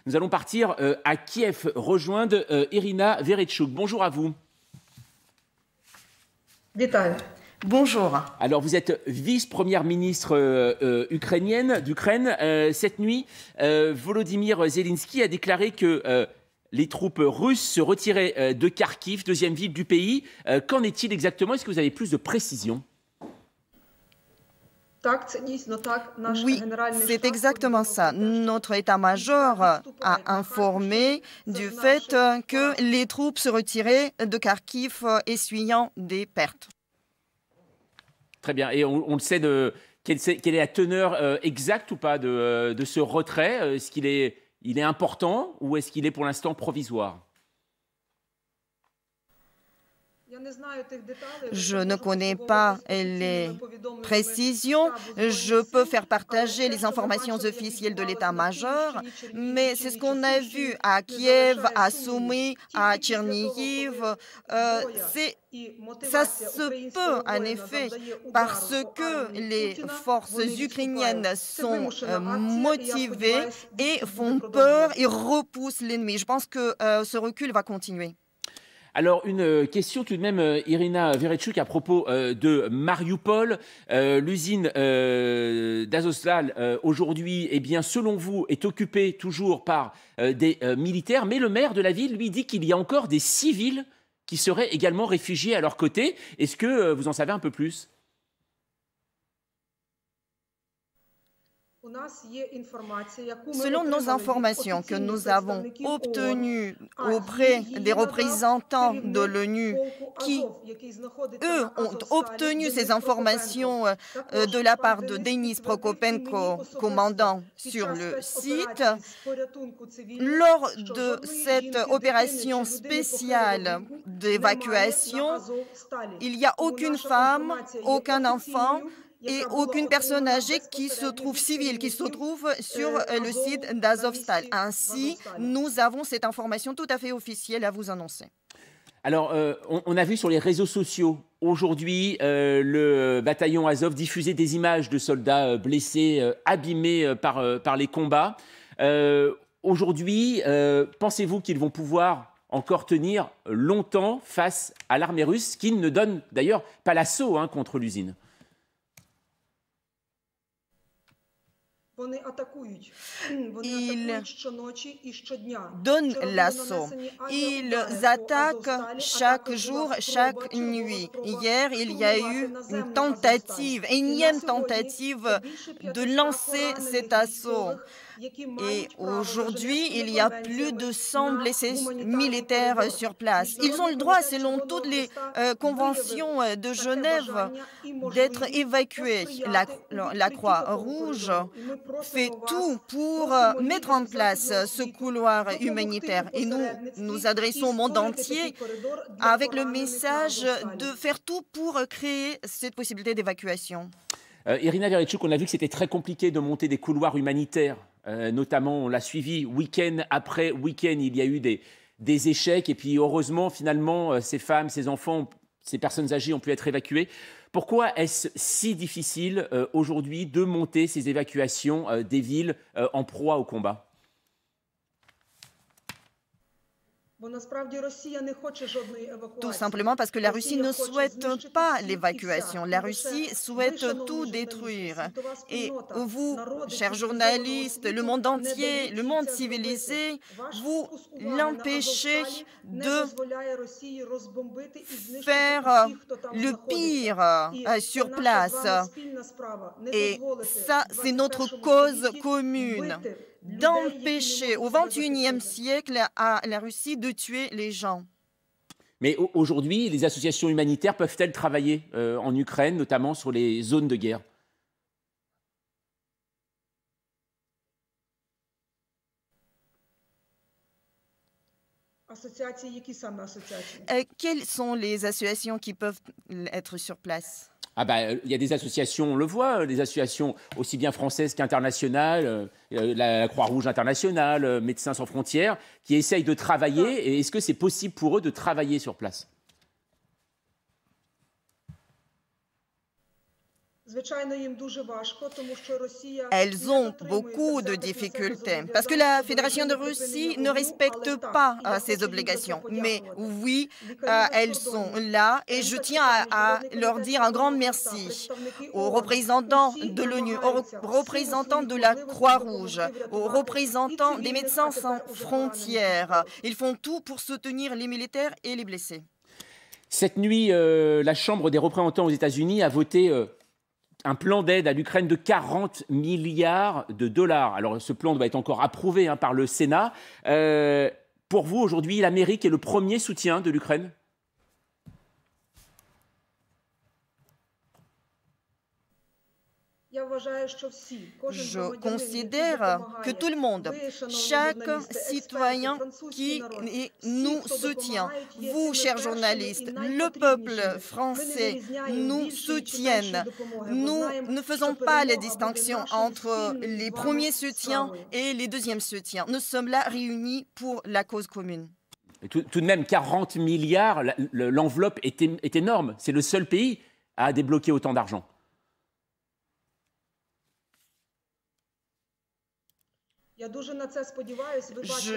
Nous allons partir à Kiev, rejoindre Irina Vereshchuk. Bonjour à vous. Вітаю. Bonjour. Alors, vous êtes vice-première ministre ukrainienne d'Ukraine. Cette nuit, Volodymyr Zelensky a déclaré que les troupes russes se retiraient de Kharkiv, deuxième ville du pays. Qu'en est-il exactement? Est-ce que vous avez plus de précisions? Oui, c'est exactement ça. Notre état-major a informé du fait que les troupes se retiraient de Kharkiv essuyant des pertes. Très bien. Et on le sait, quelle est la teneur exacte ou pas de ce retrait? Est-ce qu'il est important ou est-ce qu'il est pour l'instant provisoire? Je ne connais pas les précisions. Je peux faire partager les informations officielles de l'état-major, mais c'est ce qu'on a vu à Kiev, à Soumy, à Tchernihiv. Ça se peut, en effet, parce que les forces ukrainiennes sont motivées et font peur et repoussent l'ennemi. Je pense que ce recul va continuer. Alors, une question tout de même, Irina Vereshchuk, à propos de Mariupol. L'usine d'Azovstal, aujourd'hui, eh bien, selon vous, est occupée toujours par des militaires, mais le maire de la ville, lui, dit qu'il y a encore des civils qui seraient également réfugiés à leur côté. Est-ce que vous en savez un peu plus? Selon nos informations que nous avons obtenues auprès des représentants de l'ONU qui, eux, ont obtenu ces informations de la part de Denis Prokopenko, commandant sur le site, lors de cette opération spéciale d'évacuation, il n'y a aucune femme, aucun enfant et aucune personne âgée qui se trouve civile, qui se trouve sur le site d'Azovstal. Ainsi, nous avons cette information tout à fait officielle à vous annoncer. Alors, on a vu sur les réseaux sociaux aujourd'hui le bataillon Azov diffuser des images de soldats blessés, abîmés par les combats. Aujourd'hui, pensez-vous qu'ils vont pouvoir encore tenir longtemps face à l'armée russe, qui ne donne d'ailleurs pas l'assaut contre l'usine? Ils donnent l'assaut. Ils attaquent chaque jour, chaque nuit. Hier, il y a eu une tentative, énième tentative de lancer cet assaut. Et aujourd'hui, il y a plus de 100 blessés militaires sur place. Ils ont le droit, selon toutes les conventions de Genève, d'être évacués. La Croix-Rouge fait tout pour mettre en place ce couloir humanitaire. Et nous nous adressons au monde entier avec le message de faire tout pour créer cette possibilité d'évacuation. Irina Vereshchuk, on a vu que c'était très compliqué de monter des couloirs humanitaires. Notamment, on l'a suivi week-end après week-end, il y a eu des échecs. Et puis, heureusement, finalement, ces femmes, ces enfants, ces personnes âgées ont pu être évacuées. Pourquoi est-ce si difficile aujourd'hui de monter ces évacuations des villes en proie au combat? Tout simplement parce que la Russie ne souhaite pas l'évacuation. La Russie souhaite tout détruire. Et vous, chers journalistes, le monde entier, le monde civilisé, vous l'empêchez de faire le pire sur place. Et ça, c'est notre cause commune, d'empêcher au XXIe siècle à la Russie de tuer les gens. Mais aujourd'hui, les associations humanitaires peuvent-elles travailler en Ukraine, notamment sur les zones de guerre? Quelles sont les associations qui peuvent être sur place? Il y a des associations, on le voit, des associations aussi bien françaises qu'internationales, la Croix-Rouge internationale, Médecins sans frontières, qui essayent de travailler. Et est-ce que c'est possible pour eux de travailler sur place? Elles ont beaucoup de difficultés parce que la Fédération de Russie ne respecte pas ses obligations. Mais oui, elles sont là et je tiens à leur dire un grand merci aux représentants de l'ONU, aux représentants de la Croix-Rouge, aux représentants des Médecins sans frontières. Ils font tout pour soutenir les militaires et les blessés. Cette nuit, la Chambre des représentants aux États-Unis a voté un plan d'aide à l'Ukraine de 40 milliards de dollars. Alors, ce plan doit être encore approuvé par le Sénat. Pour vous, aujourd'hui, l'Amérique est le premier soutien de l'Ukraine ? Je considère que tout le monde, chaque citoyen qui nous soutient, vous, chers journalistes, le peuple français nous soutiennent. Nous ne faisons pas la distinction entre les premiers soutiens et les deuxièmes soutiens. Nous sommes là réunis pour la cause commune. Tout de même, 40 milliards, l'enveloppe est énorme. C'est le seul pays à débloquer autant d'argent.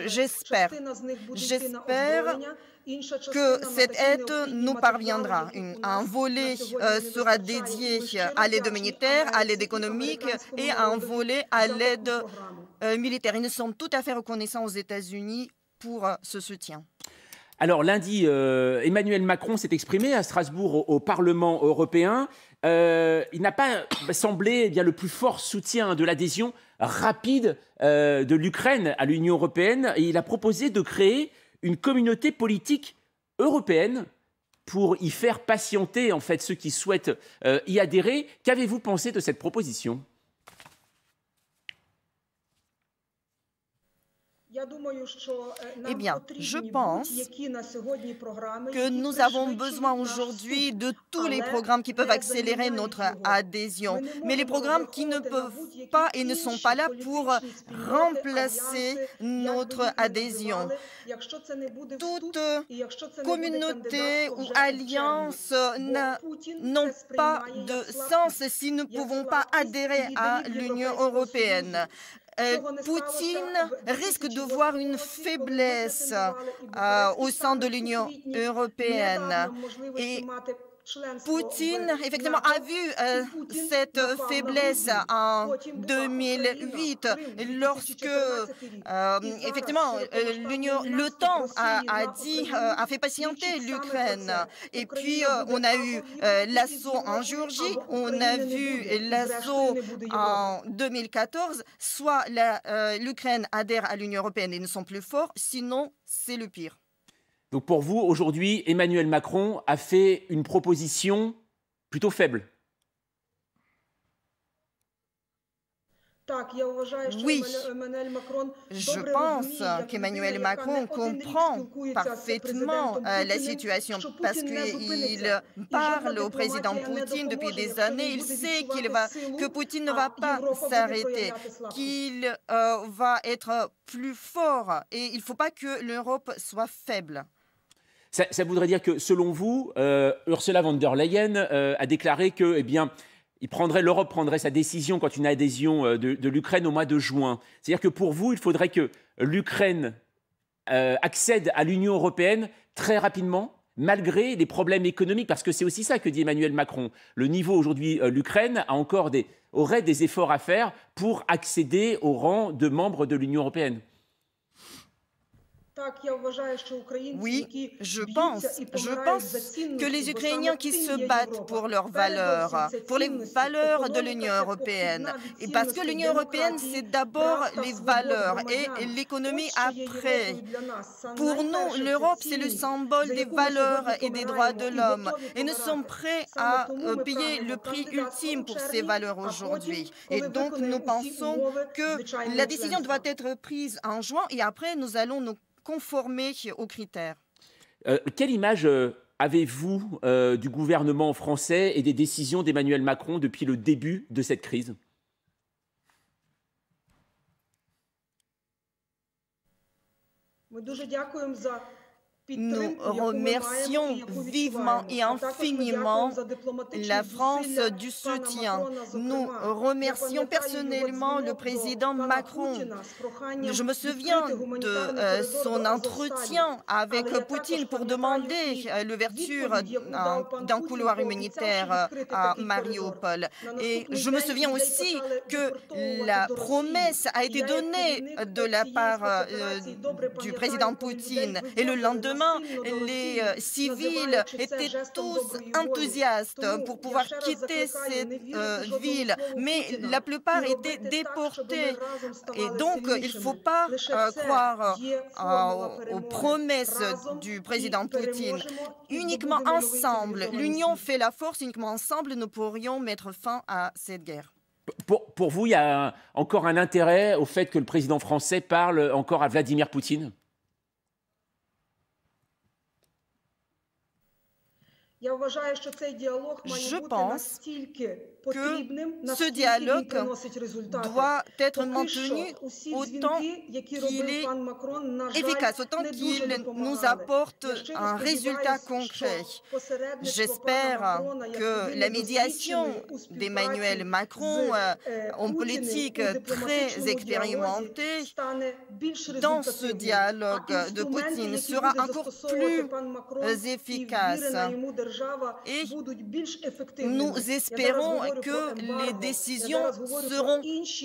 J'espère que cette aide nous parviendra. Un volet sera dédié à l'aide humanitaire, à l'aide économique et un volet à l'aide militaire. Et nous sommes tout à fait reconnaissants aux États-Unis pour ce soutien. Alors lundi, Emmanuel Macron s'est exprimé à Strasbourg au Parlement européen. Il n'a pas semblé le plus fort soutien de l'adhésion rapide de l'Ukraine à l'Union européenne. Et il a proposé de créer une communauté politique européenne pour y faire patienter en fait ceux qui souhaitent y adhérer. Qu'avez-vous pensé de cette proposition ? Eh bien, je pense que nous avons besoin aujourd'hui de tous les programmes qui peuvent accélérer notre adhésion, mais les programmes qui ne peuvent pas et ne sont pas là pour remplacer notre adhésion. Toute communauté ou alliance n'ont pas de sens si nous ne pouvons pas adhérer à l'Union européenne. Poutine risque de voir une faiblesse au sein de l'Union européenne. Et Poutine, effectivement, a vu cette faiblesse en 2008, lorsque, effectivement, l'OTAN a fait patienter l'Ukraine. Et puis, on a eu l'assaut en Géorgie, on a vu l'assaut en 2014. Soit l'Ukraine adhère à l'Union européenne et ne sont plus forts, sinon, c'est le pire. Donc pour vous, aujourd'hui, Emmanuel Macron a fait une proposition plutôt faible. Oui, je pense qu'Emmanuel Macron comprend parfaitement la situation parce qu'il parle au président Poutine depuis des années. Il sait que Poutine ne va pas s'arrêter, qu'il va être plus fort et il ne faut pas que l'Europe soit faible. Ça voudrait dire que, selon vous, Ursula von der Leyen a déclaré que, l'Europe prendrait sa décision quant à une adhésion de l'Ukraine au mois de juin. C'est-à-dire que pour vous, il faudrait que l'Ukraine accède à l'Union européenne très rapidement, malgré les problèmes économiques, parce que c'est aussi ça que dit Emmanuel Macron. Le niveau aujourd'hui, l'Ukraine aurait des efforts à faire pour accéder au rang de membre de l'Union européenne. Oui, je pense que les Ukrainiens qui se battent pour leurs valeurs, pour les valeurs de l'Union européenne, et parce que l'Union européenne, c'est d'abord les valeurs et l'économie après. Pour nous, l'Europe, c'est le symbole des valeurs et des droits de l'homme. Et nous sommes prêts à payer le prix ultime pour ces valeurs aujourd'hui. Et donc, nous pensons que la décision doit être prise en juin et après, nous allons nous conformer aux critères. Quelle image avez-vous du gouvernement français et des décisions d'Emmanuel Macron depuis le début de cette crise ? Nous remercions vivement et infiniment la France du soutien. Nous remercions personnellement le président Macron. Je me souviens de son entretien avec Poutine pour demander l'ouverture d'un couloir humanitaire à Mariupol. Et je me souviens aussi que la promesse a été donnée de la part du président Poutine. Et le lendemain, les civils étaient tous enthousiastes pour pouvoir quitter cette ville, mais la plupart étaient déportés. Et donc, il ne faut pas croire aux promesses du président Poutine. Uniquement ensemble, l'union fait la force, uniquement ensemble, nous pourrions mettre fin à cette guerre. Pour vous, il y a encore un intérêt au fait que le président français parle encore à Vladimir Poutine ? Je pense que ce dialogue doit être maintenu autant qu'il est efficace, autant qu'il nous apporte un résultat concret. J'espère que la médiation d'Emmanuel Macron, homme politique très expérimenté, dans ce dialogue de Poutine sera encore plus efficace. Et nous espérons que les décisions seront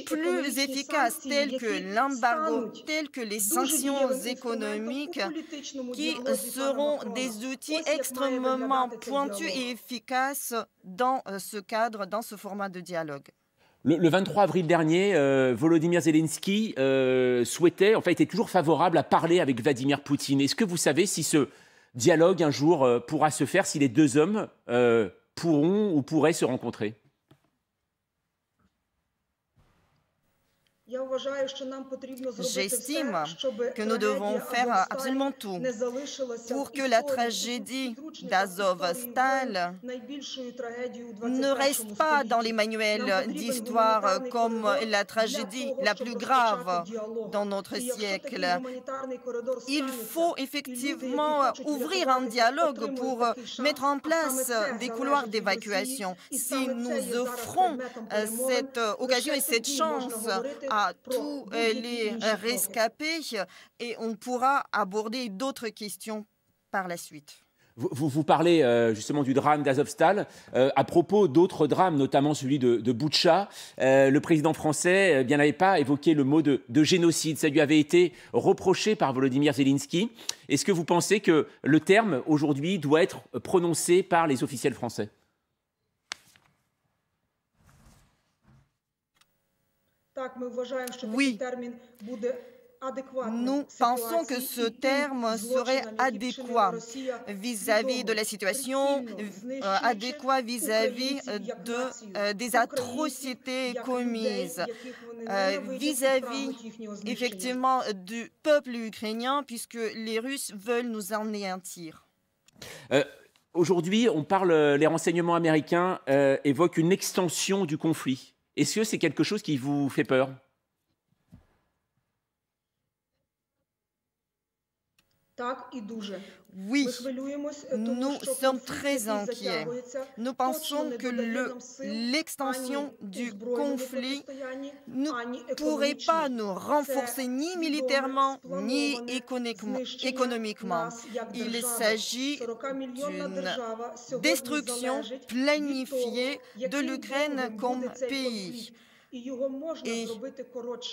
plus efficaces, telles que l'embargo, telles que les sanctions économiques, qui seront des outils extrêmement pointus et efficaces dans ce cadre, dans ce format de dialogue. Le 23 avril dernier, Volodymyr Zelensky souhaitait, en fait, était toujours favorable à parler avec Vladimir Poutine. Est-ce que vous savez si ce dialogue un jour pourra se faire, si les deux hommes pourront ou pourraient se rencontrer? J'estime que nous devons faire absolument tout pour que la tragédie d'Azovstal ne reste pas dans les manuels d'histoire comme la tragédie la plus grave dans notre siècle. Il faut effectivement ouvrir un dialogue pour mettre en place des couloirs d'évacuation. Si nous offrons cette occasion et cette chance à tous les rescapés, et on pourra aborder d'autres questions par la suite. Vous parlez justement du drame d'Azovstal. À propos d'autres drames, notamment celui de Boutcha, le président français n'avait pas évoqué le mot de génocide. Ça lui avait été reproché par Volodymyr Zelensky. Est-ce que vous pensez que le terme, aujourd'hui, doit être prononcé par les officiels français ? Oui, nous pensons que ce terme serait adéquat vis-à-vis de la situation, adéquat vis-à-vis des atrocités commises, vis-à-vis effectivement du peuple ukrainien, puisque les Russes veulent nous anéantir. Aujourd'hui, les renseignements américains évoquent une extension du conflit. Est-ce que c'est quelque chose qui vous fait peur ? Oui, nous sommes très inquiets. Nous pensons que l'extension du conflit ne pourrait pas nous renforcer ni militairement ni économiquement. Il s'agit d'une destruction planifiée de l'Ukraine comme pays. Et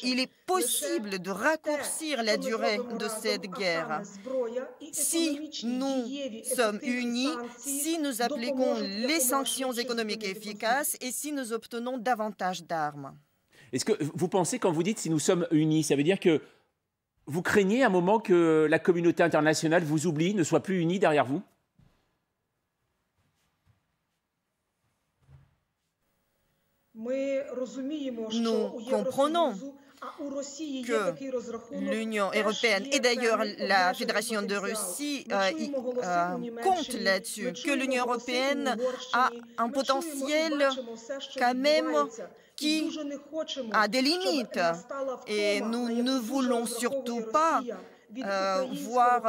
il est possible de raccourcir la durée de cette guerre. Si nous sommes unis, si nous appliquons les sanctions économiques efficaces et si nous obtenons davantage d'armes. Est-ce que vous pensez, quand vous dites si nous sommes unis, ça veut dire que vous craignez un moment que la communauté internationale vous oublie, ne soit plus unie derrière vous ? Nous comprenons que l'Union européenne et d'ailleurs la Fédération de Russie comptent là-dessus, que l'Union européenne a un potentiel quand même qui a des limites. Et nous ne voulons surtout pas voir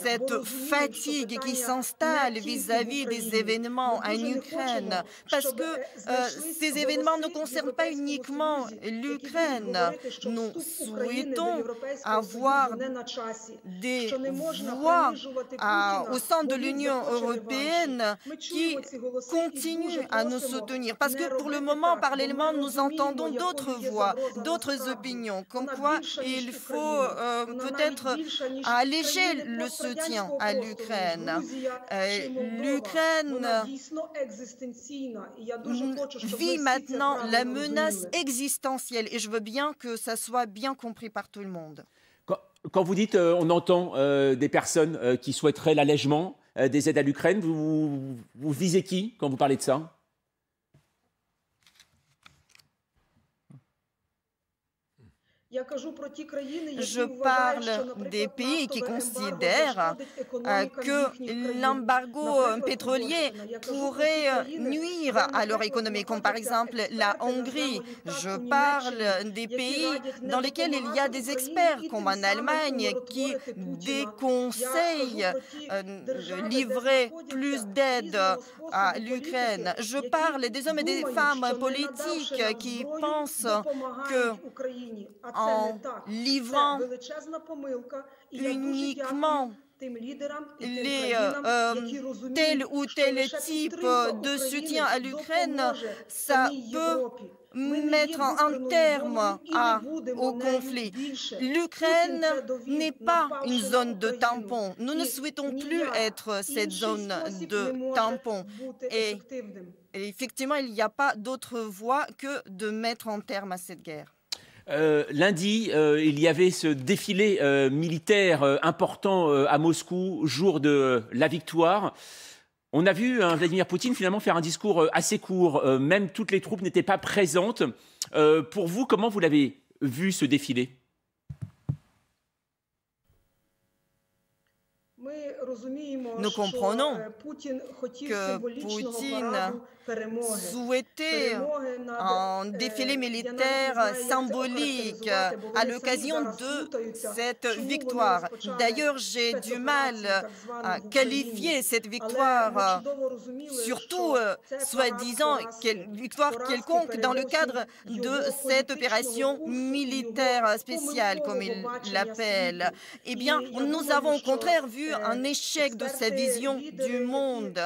cette fatigue qui s'installe vis-à-vis des événements en Ukraine, parce que ces événements ne concernent pas uniquement l'Ukraine. Nous souhaitons avoir des voix au sein de l'Union européenne qui continuent à nous soutenir, parce que pour le moment, parallèlement, nous entendons d'autres voix, d'autres opinions, comme quoi il faut peut-être alléger le soutien à l'Ukraine. L'Ukraine vit maintenant la menace existentielle et je veux bien que ça soit bien compris par tout le monde. Quand vous dites on entend des personnes qui souhaiteraient l'allègement des aides à l'Ukraine, vous visez qui quand vous parlez de ça ? Je parle des pays qui considèrent que l'embargo pétrolier pourrait nuire à leur économie, comme par exemple la Hongrie. Je parle des pays dans lesquels il y a des experts, comme en Allemagne, qui déconseillent de livrer plus d'aide à l'Ukraine. Je parle des hommes et des femmes politiques qui pensent que en livrant uniquement tel ou tel type de soutien à l'Ukraine, ça peut mettre un terme au conflit. L'Ukraine n'est pas une zone de tampon. Nous ne souhaitons plus être cette zone de tampon. Et effectivement, il n'y a pas d'autre voie que de mettre un terme à cette guerre. Lundi, il y avait ce défilé militaire important à Moscou, jour de la victoire. On a vu Vladimir Poutine finalement faire un discours assez court. Même toutes les troupes n'étaient pas présentes. Pour vous, comment vous l'avez vu ce défilé ? Nous comprenons que Poutine souhaitait un défilé militaire symbolique à l'occasion de cette victoire. D'ailleurs, j'ai du mal à qualifier cette victoire, surtout soi-disant victoire quelconque dans le cadre de cette opération militaire spéciale, comme il l'appelle. Eh bien, nous avons au contraire vu un échec de sa vision du monde.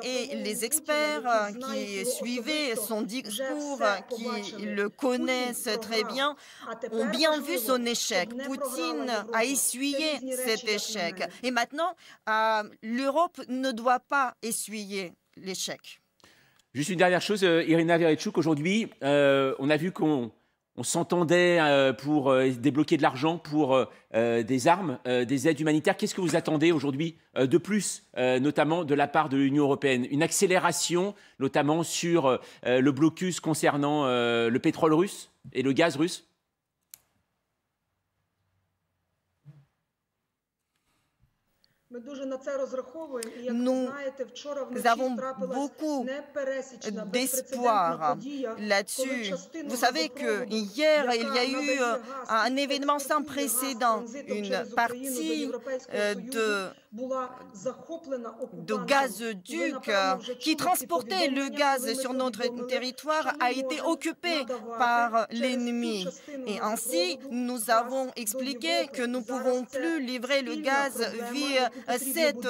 Et les experts qui suivaient son discours, qui le connaissent très bien, ont bien vu son échec. Poutine a essuyé cet échec. Et maintenant, l'Europe ne doit pas essuyer l'échec. Juste une dernière chose, Irina Vereshchuk, aujourd'hui, on a vu qu'on s'entendait pour débloquer de l'argent pour des armes, des aides humanitaires. Qu'est-ce que vous attendez aujourd'hui de plus, notamment de la part de l'Union européenne? Une accélération, notamment sur le blocus concernant le pétrole russe et le gaz russe? Nous avons beaucoup d'espoir là-dessus. Vous savez que hier, il y a eu un événement sans précédent. Une partie de gazoduc qui transportait le gaz sur notre territoire a été occupée par l'ennemi. Et ainsi, nous avons expliqué que nous ne pouvons plus livrer le gaz via cette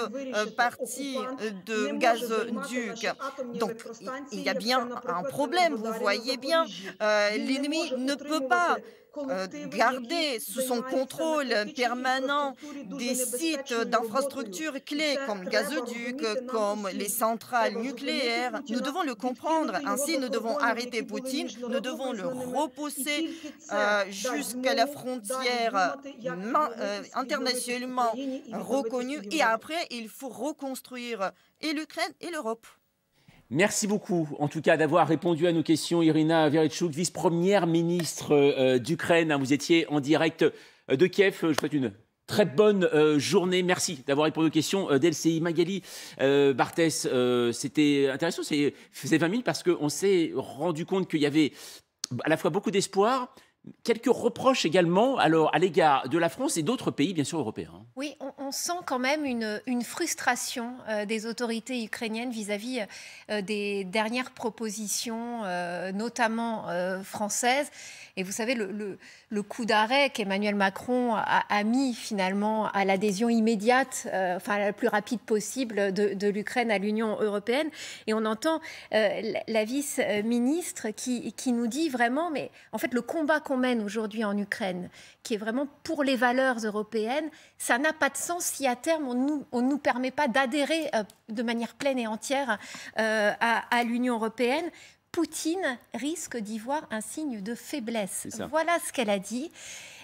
partie de gazoduc. Donc, il y a bien un problème, vous voyez bien. L'ennemi ne peut pas garder sous son contrôle permanent des sites d'infrastructures clés comme le gazoduc, comme les centrales nucléaires. Nous devons le comprendre. Ainsi, nous devons arrêter Poutine. Nous devons le repousser jusqu'à la frontière internationalement reconnue. Et après, il faut reconstruire et l'Ukraine et l'Europe. Merci beaucoup, en tout cas, d'avoir répondu à nos questions. Irina Vereshchuk, vice-première ministre d'Ukraine. Vous étiez en direct de Kiev. Je vous souhaite une très bonne journée. Merci d'avoir répondu aux questions d'LCI. Magali Barthès, c'était intéressant. Ça faisait 20 minutes parce qu'on s'est rendu compte qu'il y avait à la fois beaucoup d'espoir, quelques reproches également alors, à l'égard de la France et d'autres pays, bien sûr, européens. Oui, on sent quand même une frustration des autorités ukrainiennes vis-à-vis des dernières propositions, notamment françaises. Et vous savez, le coup d'arrêt qu'Emmanuel Macron a mis finalement à l'adhésion immédiate, enfin la plus rapide possible de l'Ukraine à l'Union européenne. Et on entend la vice-ministre qui nous dit vraiment, mais en fait le combat qu'on mène aujourd'hui en Ukraine, qui est vraiment pour les valeurs européennes, ça n'a pas de sens si à terme on ne nous permet pas d'adhérer de manière pleine et entière à l'Union européenne. Poutine risque d'y voir un signe de faiblesse. Voilà ce qu'elle a dit.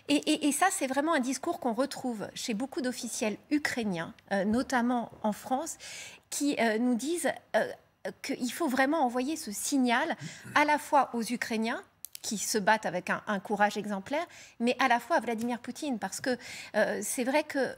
Et ça, c'est vraiment un discours qu'on retrouve chez beaucoup d'officiels ukrainiens, notamment en France, qui nous disent qu'il faut vraiment envoyer ce signal à la fois aux Ukrainiens, qui se battent avec un courage exemplaire, mais à la fois à Vladimir Poutine, parce que c'est vrai que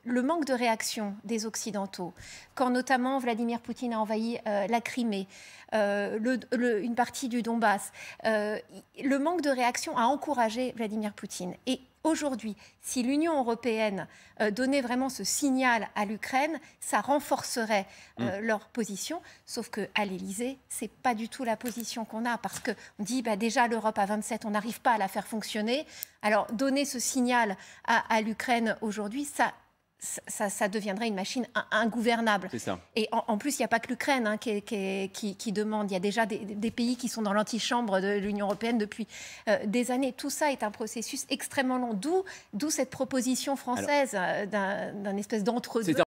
le manque de réaction des Occidentaux, quand notamment Vladimir Poutine a envahi la Crimée, une partie du Donbass, le manque de réaction a encouragé Vladimir Poutine. Et aujourd'hui, si l'Union européenne donnait vraiment ce signal à l'Ukraine, ça renforcerait leur position. Sauf qu'à l'Élysée, ce n'est pas du tout la position qu'on a, parce qu'on dit déjà l'Europe à 27, on n'arrive pas à la faire fonctionner. Alors donner ce signal à l'Ukraine aujourd'hui, ça deviendrait une machine ingouvernable. C'est ça. Et en plus, il n'y a pas que l'Ukraine qui demande. Il y a déjà des pays qui sont dans l'antichambre de l'Union européenne depuis des années. Tout ça est un processus extrêmement long. D'où cette proposition française d'un espèce d'entre-deux.